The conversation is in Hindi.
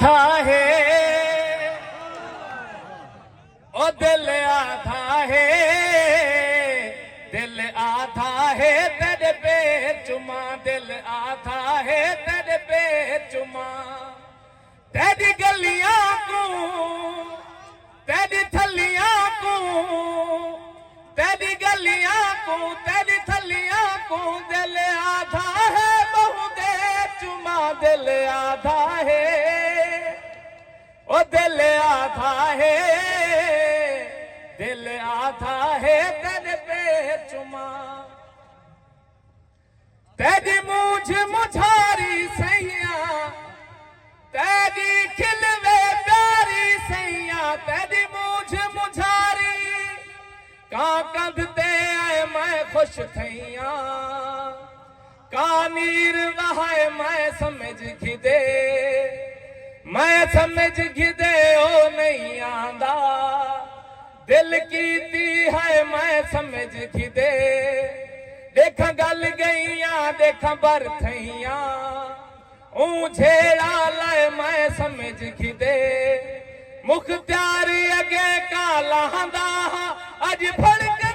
था है ओ दिल आधा है, दिल आधा है तेरे पे चुमा, दिल आधा है तेरे पे चुमा। तेरी गलियां को, तेरी थलियां को, तेरी गलियां को, तेरी थलियां को दिल आधा है, बहु दे चुमा दिल आधा है ओ दिल आधा है, दिल आधा है तेरे पे चुमा। तेरी मूझ मुझारी सैया, तेरी खिलवे प्यारी सैया, तेरी मूझ मुझारी का कंधते आए मैं खुश थैया, का नीर वहाए मैं समझ खिदे, मैं समझ खिदे ओ नहीं आंदा, दिल कीती है मैं समझ खिदे। देखा गल गईया देखा बरथैया, झेड़ा लाए मैं समझ खिदे। मुख्तियार अगे काला अज फड़ के